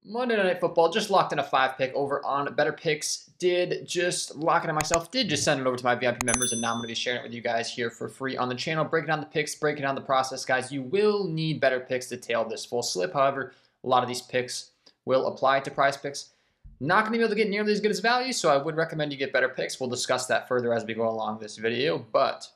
Monday Night Football just locked in a 5-pick over on Betr. Did just lock it in myself. Did just send it over to my VIP members, and now I'm going to be sharing it with you guys here for free on the channel. Breaking down the picks, breaking down the process, guys. You will need Betr to tail this full slip. However, a lot of these picks will apply to Prizepicks. Not going to be able to get nearly as good as value, so I would recommend you get Betr. We'll discuss that further as we go along this video. But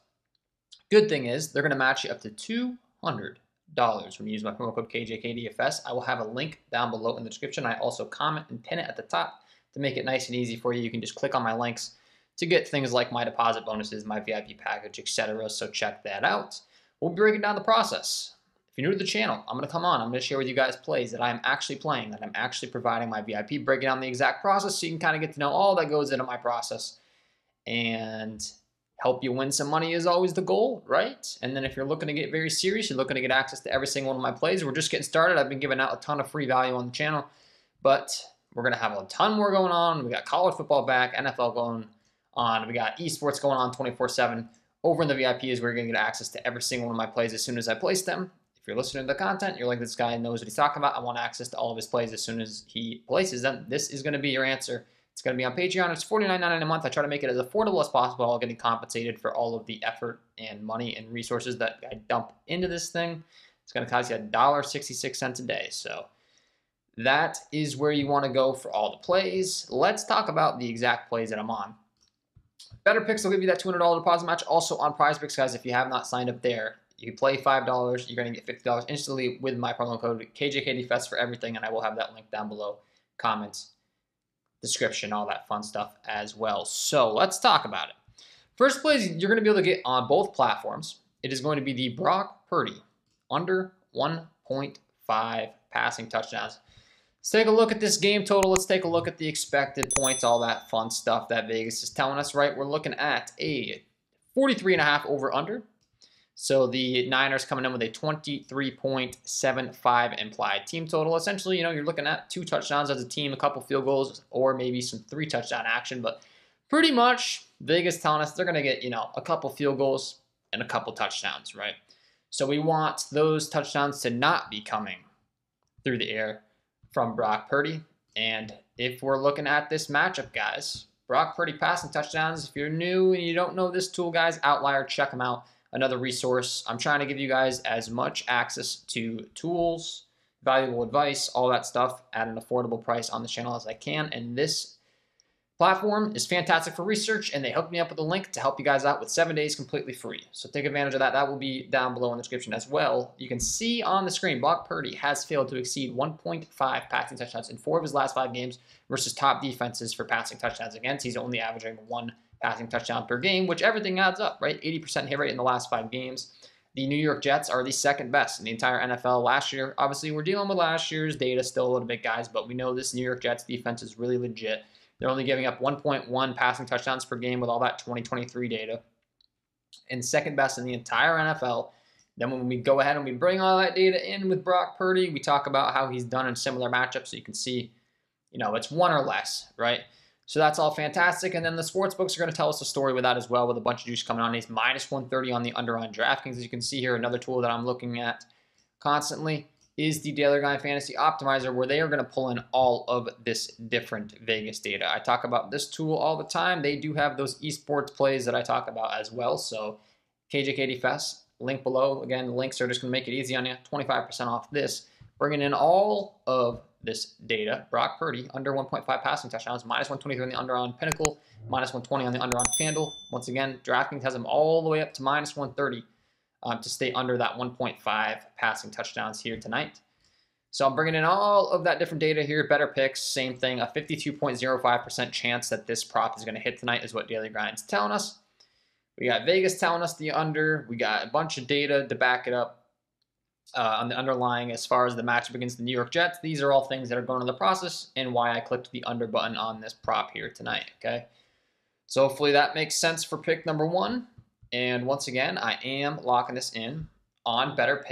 good thing is they're going to match you up to $200 when you use my promo code KJKDFS. I will have a link down below in the description. I also comment and pin it at the top to make it nice and easy for you. You can just click on my links to get things like my deposit bonuses, my VIP package, etc. So check that out. We'll be breaking down the process. If you're new to the channel, I'm going to come on. I'm going to share with you guys plays that I'm actually playing, that I'm actually providing my VIP, breaking down the exact process so you can kind of get to know all that goes into my process. And help you win some money is always the goal, right? And then if you're looking to get very serious, you're looking to get access to every single one of my plays. We're just getting started. I've been giving out a ton of free value on the channel, but we're going to have a ton more going on. We got college football back, NFL going on. We got esports going on 24/7. Over in the VIP is where you're going to get access to every single one of my plays as soon as I place them. If you're listening to the content, you're like, this guy knows what he's talking about. I want access to all of his plays as soon as he places them. This is going to be your answer. It's going to be on Patreon. It's $49.99 a month. I try to make it as affordable as possible while getting compensated for all of the effort and money and resources that I dump into this thing. It's going to cost you $1.66 a day. So that is where you want to go for all the plays. Let's talk about the exact plays that I'm on. Betr will give you that $200 deposit match. Also on Prizepicks, guys, if you have not signed up there, you play $5, you're going to get $50 instantly with my promo code KJKDFest for everything, and I will have that link down below. Comments, description, all that fun stuff as well. So let's talk about it. First plays you're going to be able to get on both platforms. It is going to be the Brock Purdy under 1.5 passing touchdowns. Let's take a look at this game total. Let's take a look at the expected points, all that fun stuff that Vegas is telling us, right? We're looking at a 43.5 over under. So the Niners coming in with a 23.75 implied team total. Essentially, you're looking at 2 touchdowns as a team, a couple field goals, or maybe some 3 touchdown action. But pretty much Vegas telling us they're going to get, a couple field goals and a couple touchdowns, right? So we want those touchdowns to not be coming through the air from Brock Purdy. And if we're looking at this matchup, guys, Brock Purdy passing touchdowns, if you're new and you don't know this tool, guys, Outlier, check them out. Another resource. I'm trying to give you guys as much access to tools, valuable advice, all that stuff at an affordable price on the channel as I can. And this platform is fantastic for research, and they hooked me up with a link to help you guys out with 7 days completely free. So take advantage of that. That will be down below in the description as well. You can see on the screen, Brock Purdy has failed to exceed 1.5 passing touchdowns in 4 of his last 5 games versus top defenses for passing touchdowns against. He's only averaging 1 passing touchdown per game, which everything adds up, right? 80% hit rate in the last 5 games. The New York Jets are the 2nd best in the entire NFL last year. Obviously, we're dealing with last year's data still a little bit, guys, but we know this New York Jets defense is really legit. They're only giving up 1.1 passing touchdowns per game with all that 2023 data. And 2nd best in the entire NFL. Then when we go ahead and we bring all that data in with Brock Purdy, we talk about how he's done in similar matchups. So you can see, it's 1 or less, right? So that's all fantastic. And then the sports books are going to tell us a story with that as well, with a bunch of juice coming on. He's minus 130 on the under on DraftKings. As you can see here, another tool that I'm looking at constantly is the Daily Grind Fantasy Optimizer, where they are going to pull in all of this different Vegas data. I talk about this tool all the time. They do have those esports plays that I talk about as well. So KJKDFest, link below. Again, the links are just going to make it easy on you. 25% off this. Bringing in all of this data. Brock Purdy, under 1.5 passing touchdowns, minus 123 on the under on Pinnacle, minus 120 on the under on FanDuel. Once again, DraftKings has them all the way up to minus 130. To stay under that 1.5 passing touchdowns here tonight. So I'm bringing in all of that different data here. Betr, same thing. A 52.05% chance that this prop is going to hit tonight is what Daily Grind's telling us. We got Vegas telling us the under. We got a bunch of data to back it up on the underlying as far as the matchup against the New York Jets. These are all things that are going into the process and why I clicked the under button on this prop here tonight, okay? So hopefully that makes sense for pick number 1. And once again, I am locking this in on Betr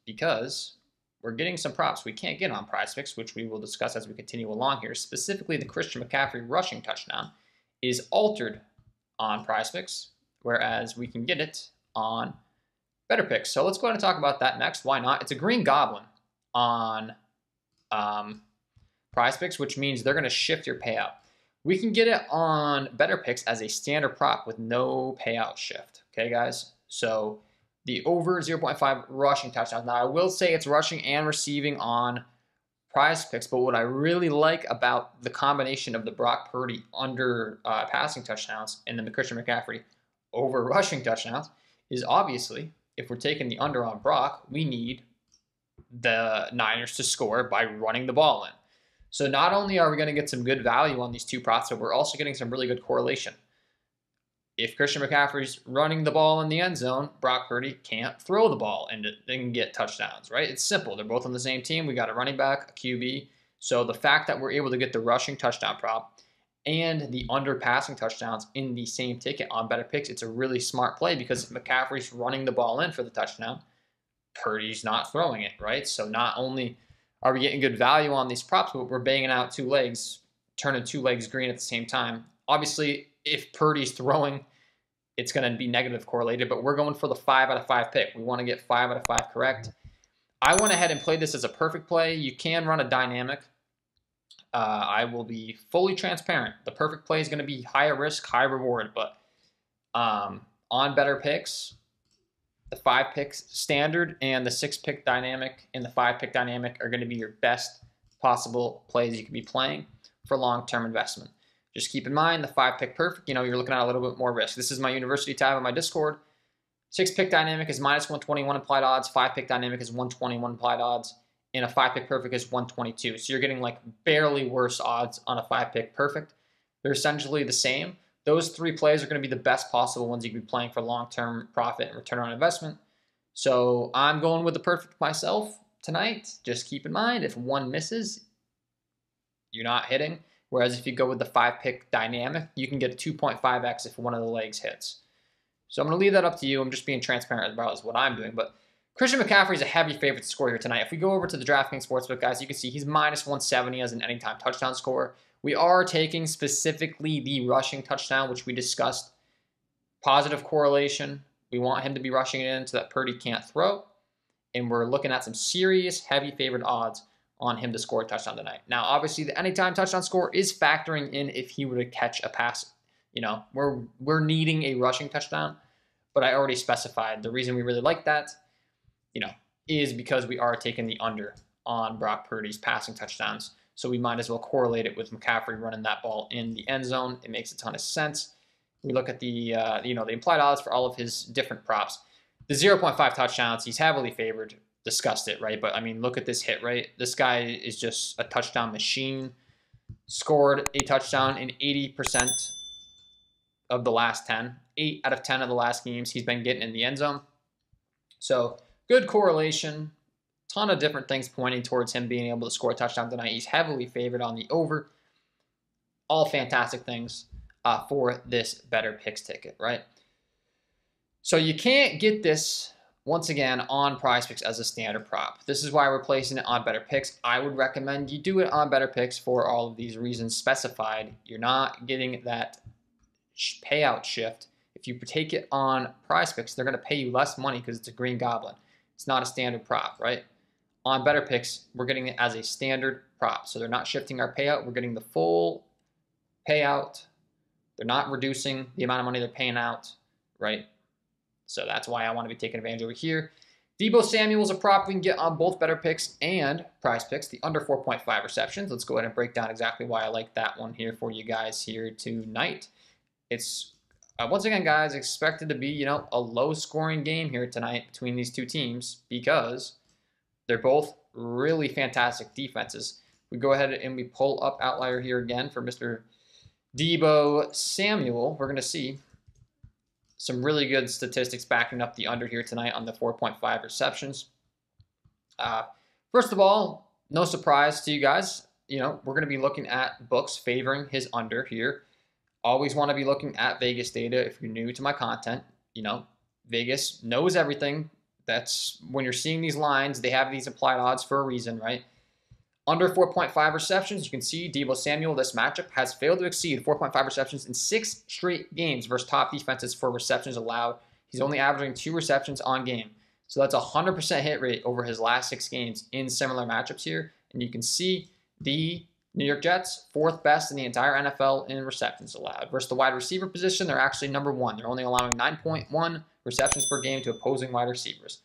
because we're getting some props we can't get on Prizepicks, which we will discuss as we continue along here. Specifically, the Christian McCaffrey rushing touchdown is altered on Prizepicks, whereas we can get it on Betr. So let's go ahead and talk about that next. Why not? It's a Green Goblin on Prizepicks, which means they're going to shift your payout. We can get it on Betr as a standard prop with no payout shift. Okay, guys? So the over 0.5 rushing touchdowns. Now, I will say it's rushing and receiving on Prizepicks, but what I really like about the combination of the Brock Purdy under passing touchdowns and the Christian McCaffrey over rushing touchdowns is obviously, if we're taking the under on Brock, we need the Niners to score by running the ball in. So not only are we going to get some good value on these two props, but we're also getting some really good correlation. If Christian McCaffrey's running the ball in the end zone, Brock Purdy can't throw the ball and they can get touchdowns, right? It's simple. They're both on the same team. We got a running back, a QB. So the fact that we're able to get the rushing touchdown prop and the under passing touchdowns in the same ticket on Betr, it's a really smart play because if McCaffrey's running the ball in for the touchdown, Purdy's not throwing it, right? So not only are we getting good value on these props, but we're banging out two legs, turning two legs green at the same time. Obviously, if Purdy's throwing, it's going to be negative correlated, but we're going for the 5 out of 5 pick. We want to get 5 out of 5 correct. I went ahead and played this as a perfect play. You can run a dynamic. I will be fully transparent. The perfect play is going to be higher risk, high reward, but on Betr, the 5-pick standard and the 6-pick dynamic and the 5-pick dynamic are going to be your best possible plays you can be playing for long-term investment. Just keep in mind the 5-pick perfect, you're looking at a little bit more risk. This is my university tab on my Discord. 6-pick dynamic is minus 121 implied odds. 5-pick dynamic is 121 implied odds. And a 5-pick perfect is 122. So you're getting like barely worse odds on a 5-pick perfect. They're essentially the same. Those three plays are going to be the best possible ones you can be playing for long-term profit and return on investment. So I'm going with the perfect myself tonight. Just keep in mind, if one misses, you're not hitting. Whereas if you go with the 5-pick dynamic, you can get a 2.5x if one of the legs hits. So I'm going to leave that up to you. I'm just being transparent about what I'm doing. But Christian McCaffrey is a heavy favorite to score here tonight. If we go over to the DraftKings Sportsbook, guys, you can see he's minus 170 as an anytime touchdown scorer. We are taking specifically the rushing touchdown, which we discussed. Positive correlation. We want him to be rushing it in so that Purdy can't throw. And we're looking at some serious heavy favorite odds on him to score a touchdown tonight. Now, obviously, the anytime touchdown score is factoring in if he were to catch a pass. We're needing a rushing touchdown, but I already specified the reason we really like that, is because we are taking the under on Brock Purdy's passing touchdowns. So we might as well correlate it with McCaffrey running that ball in the end zone. It makes a ton of sense. We look at the the implied odds for all of his different props. The 0.5 touchdowns, he's heavily favored. Discussed it, right? But I mean, look at this hit rate. This guy is just a touchdown machine. Scored a touchdown in 80% of the last 10. 8 out of 10 of the last games he's been getting in the end zone. So good correlation. Ton of different things pointing towards him being able to score a touchdown tonight. He's heavily favored on the over. All fantastic things for this Betr ticket, right? So you can't get this once again on Prizepicks as a standard prop. This is why we're placing it on Betr. I would recommend you do it on Betr for all of these reasons specified. You're not getting that payout shift. If you take it on Prizepicks, they're going to pay you less money because it's a green goblin. It's not a standard prop, right? On Betr, we're getting it as a standard prop. So they're not shifting our payout. We're getting the full payout. They're not reducing the amount of money they're paying out, right? So that's why I want to be taking advantage over here. Deebo Samuel is a prop we can get on both Betr and Prizepicks, the under 4.5 receptions. Let's go ahead and break down exactly why I like that one here for you guys here tonight. It's, once again, guys, expected to be, a low-scoring game here tonight between these two teams because they're both really fantastic defenses. We go ahead and we pull up outlier here again for Mr. Deebo Samuel. We're going to see some really good statistics backing up the under here tonight on the 4.5 receptions. First of all, no surprise to you guys. We're going to be looking at books favoring his under here. Always want to be looking at Vegas data if you're new to my content. Vegas knows everything. That's when you're seeing these lines, they have these implied odds for a reason, right? Under 4.5 receptions, you can see Deebo Samuel, this matchup, has failed to exceed 4.5 receptions in 6 straight games versus top defenses for receptions allowed. He's only averaging 2 receptions on game. So that's a 100% hit rate over his last 6 games in similar matchups here. And you can see the New York Jets, 4th best in the entire NFL in receptions allowed. Versus the wide receiver position, they're actually number 1. They're only allowing 9.1 receptions per game to opposing wide receivers.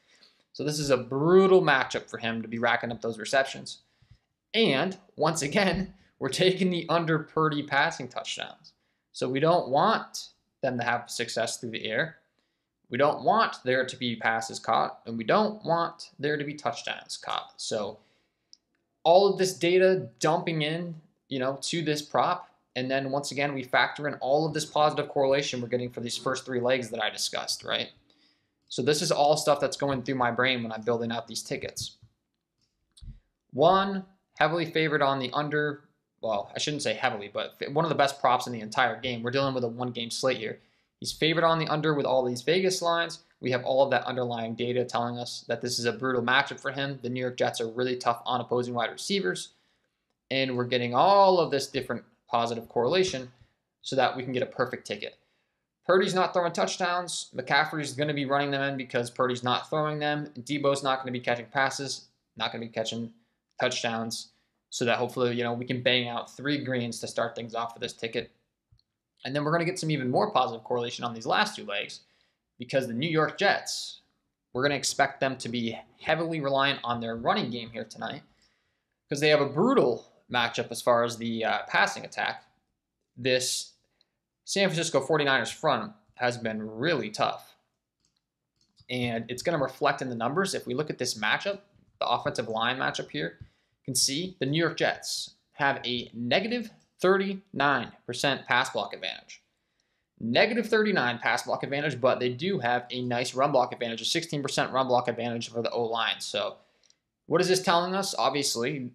So this is a brutal matchup for him to be racking up those receptions. And once again, we're taking the under Purdy passing touchdowns. So we don't want them to have success through the air. We don't want there to be passes caught, and we don't want there to be touchdowns caught. So all of this data dumping in, to this prop, and then once again, we factor in all of this positive correlation we're getting for these first 3 legs that I discussed, right? So this is all stuff that's going through my brain when I'm building out these tickets. 1, heavily favored on the under. Well, I shouldn't say heavily, but one of the best props in the entire game. We're dealing with a 1-game slate here. He's favored on the under with all these Vegas lines. We have all of that underlying data telling us that this is a brutal matchup for him. The New York Jets are really tough on opposing wide receivers. And we're getting all of this different positive correlation so that we can get a perfect ticket. Purdy's not throwing touchdowns. McCaffrey's going to be running them in because Purdy's not throwing them. Debo's not going to be catching passes, not going to be catching touchdowns, so that hopefully, we can bang out 3 greens to start things off for this ticket. And then we're going to get some even more positive correlation on these last 2 legs because the New York Jets, we're going to expect them to be heavily reliant on their running game here tonight because they have a brutal matchup as far as the passing attack. This San Francisco 49ers front has been really tough. And it's going to reflect in the numbers. If we look at this matchup, the offensive line matchup here, you can see the New York Jets have a negative 39% pass block advantage. Negative 39 pass block advantage, but they do have a nice run block advantage, a 16% run block advantage for the O-line. So what is this telling us? Obviously,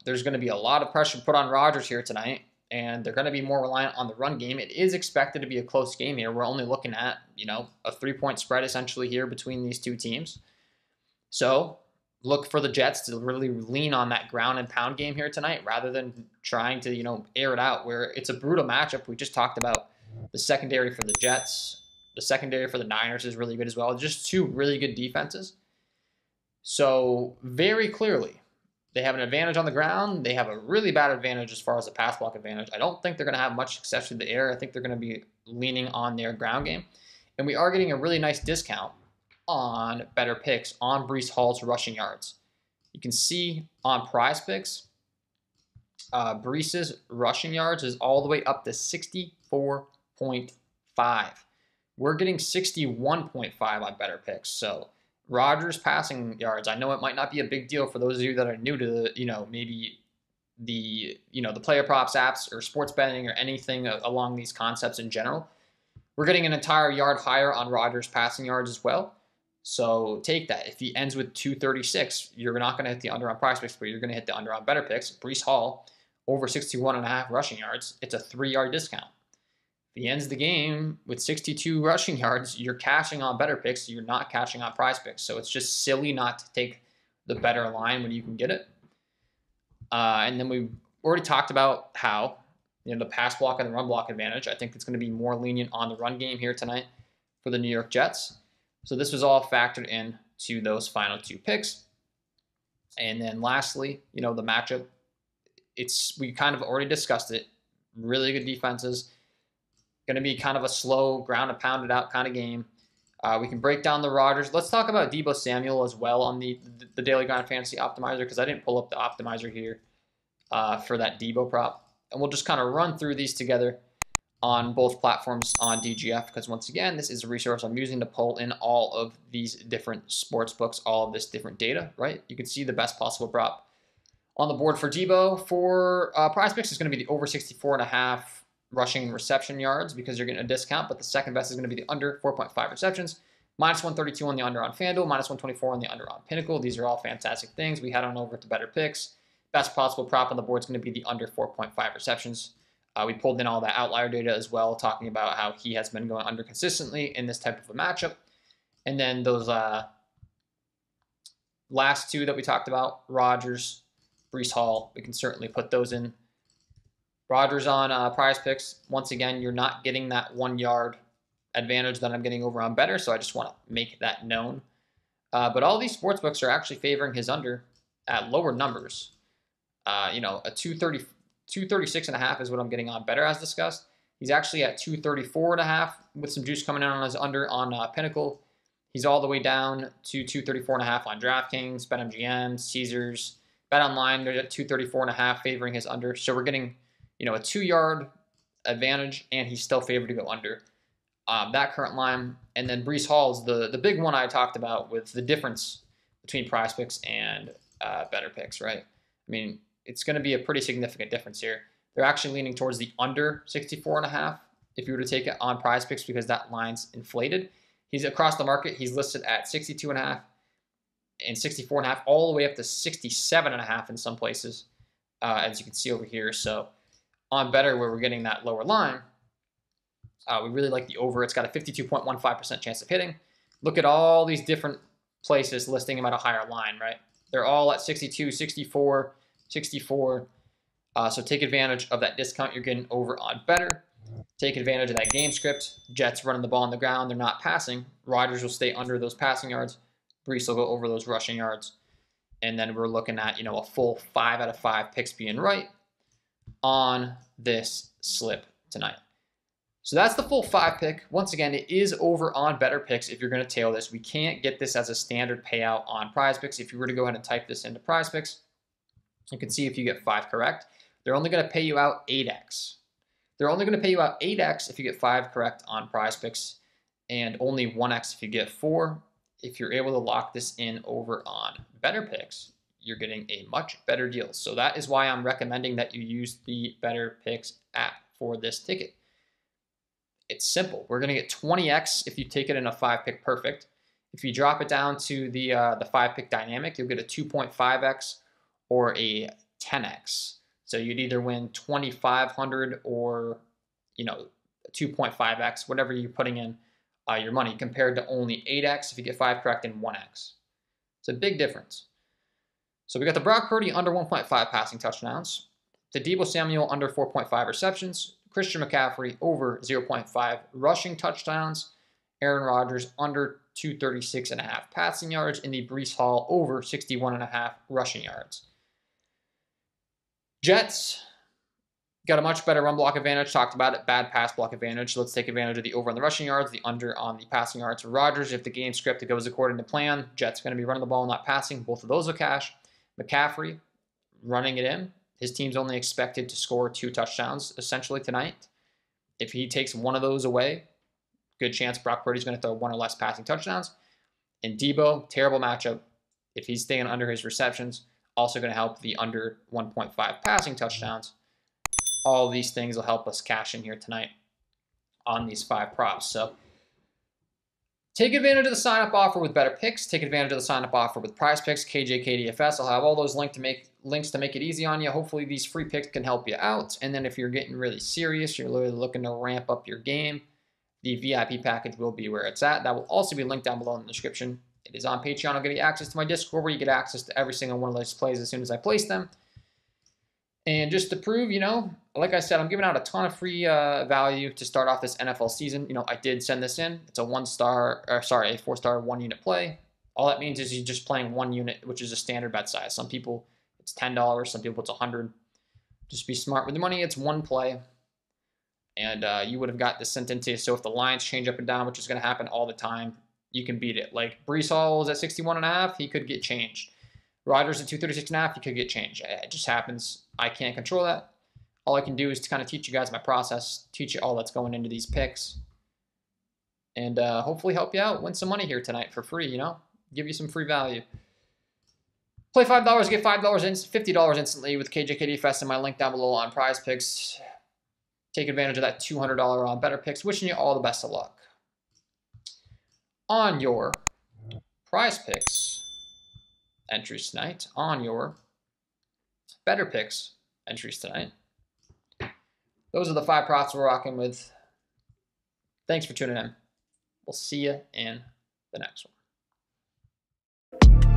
there's going to be a lot of pressure put on Rodgers here tonight, and they're going to be more reliant on the run game. It is expected to be a close game here. We're only looking at, a 3-point spread essentially here between these 2 teams. So look for the Jets to really lean on that ground and pound game here tonight rather than trying to, air it out where it's a brutal matchup. We just talked about the secondary for the Jets. The secondary for the Niners is really good as well. Just 2 really good defenses. So very clearly, they have an advantage on the ground. They have a really bad advantage as far as the pass block advantage. I don't think they're going to have much success through the air. I think they're going to be leaning on their ground game. And we are getting a really nice discount on Betr picks on Breece Hall's rushing yards. You can see on Prizepicks, Breece's rushing yards is all the way up to 64.5. We're getting 61.5 on Betr picks. So Rodgers passing yards, I know it might not be a big deal for those of you that are new to the, maybe the player props apps or sports betting or anything along these concepts in general. We're getting an entire yard higher on Rodgers passing yards as well. So take that. If he ends with 236, you're not going to hit the under on Prizepicks, but you're going to hit the under on Betr picks. Breece Hall over 61.5 rushing yards. It's a 3-yard discount. If he ends the game with 62 rushing yards, you're cashing on Betr picks. You're not cashing on Prizepicks. So it's just silly not to take the better line when you can get it. And then we've already talked about how the pass block and the run block advantage. I think it's going to be more lenient on the run game here tonight for the New York Jets. So this was all factored in to those final 2 picks. And then lastly, the matchup, we kind of already discussed it. Really good defenses. Going to be kind of a slow, ground and pound it out kind of game. We can break down the Rodgers. Let's talk about Deebo Samuel as well on the Daily Grind Fantasy Optimizer because I didn't pull up the optimizer here for that Deebo prop. And we'll just kind of run through these together on both platforms on DGF because once again, this is a resource I'm using to pull in all of these different sports books, all of this different data, right? You can see the best possible prop on the board for Deebo. For Prizepicks is going to be the over 64.5 rushing and reception yards because you're getting a discount, but the second best is going to be the under 4.5 receptions. Minus 132 on the under on FanDuel, minus 124 on the under on Pinnacle. These are all fantastic things. We head on over to Betr Picks. Best possible prop on the board is going to be the under 4.5 receptions. We pulled in all that outlier data as well, talking about how he has been going under consistently in this type of a matchup. And then those last 2 that we talked about, Rodgers, Breece Hall, we can certainly put those in. Rodgers on Prizepicks. Once again, you're not getting that 1-yard advantage that I'm getting over on Betr, so I just want to make that known. But all these sportsbooks are actually favoring his under at lower numbers. You know, a 236.5 is what I'm getting on Betr as discussed. He's actually at 234.5 with some juice coming in on his under on Pinnacle. He's all the way down to 234.5 on DraftKings, BetMGM, Caesars, BetOnline. They're at 234.5 favoring his under. So we're getting, you know, a 2-yard advantage, and he's still favored to go under that current line. And then Breece Hall is the big one I talked about with the difference between Prizepicks and Betr, right? I mean, it's going to be a pretty significant difference here. They're actually leaning towards the under 64.5 if you were to take it on Prizepicks because that line's inflated. He's across the market. He's listed at 62.5 and 64.5, all the way up to 67.5 in some places, as you can see over here. So on Betr, where we're getting that lower line, we really like the over. It's got a 52.15% chance of hitting. Look at all these different places listing him at a higher line, right? They're all at 62, 64, 64. So take advantage of that discount you're getting over on Betr. Take advantage of that game script. Jets running the ball on the ground. They're not passing. Rodgers will stay under those passing yards. Breece will go over those rushing yards. And then we're looking at, you know, a full 5 out of 5 picks being right on this slip tonight. So that's the full 5 pick. Once again, it is over on Betr Picks if you're going to tail this. We can't get this as a standard payout on Prizepicks. If you were to go ahead and type this into Prizepicks, you can see if you get 5 correct, they're only going to pay you out 8x. They're only going to pay you out 8x if you get 5 correct on Prizepicks, and only 1x if you get 4. If you're able to lock this in over on Betr Picks, you're getting a much better deal. So that is why I'm recommending that you use the Betr Picks app for this ticket. It's simple. We're going to get 20x if you take it in a 5-pick perfect. If you drop it down to the 5-pick dynamic, you'll get a 2.5x or a 10x. So you'd either win 2,500 or, you know, 2.5x, whatever you're putting in your money, compared to only 8x if you get 5 correct and 1x. It's a big difference. So we got the Brock Purdy under 1.5 passing touchdowns, the Deebo Samuel under 4.5 receptions, Christian McCaffrey over 0.5 rushing touchdowns, Aaron Rodgers under 236.5 passing yards, and the Breece Hall over 61.5 rushing yards. Jets got a much better run block advantage. Talked about it. Bad pass block advantage. Let's take advantage of the over on the rushing yards, the under on the passing yards for Rodgers. If the game script goes according to plan, Jets going to be running the ball, not passing. Both of those will cash. McCaffrey running it in. His team's only expected to score 2 touchdowns essentially tonight. If he takes one of those away, good chance Brock Purdy's going to throw 1 or less passing touchdowns. And Deebo, terrible matchup. If he's staying under his receptions, also going to help the under 1.5 passing touchdowns. All of these things will help us cash in here tonight on these 5 props. So take advantage of the sign-up offer with Betr Picks. Take advantage of the sign-up offer with Prizepicks, KJKDFS. I'll have all those links to make it easy on you. Hopefully these free picks can help you out. And then if you're getting really serious, you're literally looking to ramp up your game, the VIP package will be where it's at. That will also be linked down below in the description. It is on Patreon. I'll give you access to my Discord where you get access to every single one of those plays as soon as I place them. And just to prove, you know, like I said, I'm giving out a ton of free value to start off this NFL season. You know, I did send this in. It's a 4-star 1-unit play. All that means is you're just playing 1 unit, which is a standard bet size. Some people, it's $10. Some people, it's $100. Just be smart with the money. It's 1 play. And you would have got this sent into you. So if the lines change up and down, which is going to happen all the time, you can beat it. Like Breece Hall is at 61.5, he could get changed. Rodgers at 236.5, he could get changed. It just happens. I can't control that. All I can do is to kind of teach you guys my process, teach you all that's going into these picks, and hopefully help you out, win some money here tonight for free, you know, give you some free value. Play $5, get $5, $50 instantly with KJKDFS and my link down below on Prizepicks. Take advantage of that $200 on Betr Picks. Wishing you all the best of luck on your Prizepicks entries tonight, on your Betr Picks entries tonight. Those are the 5 props we're rocking with. Thanks for tuning in. We'll see you in the next one.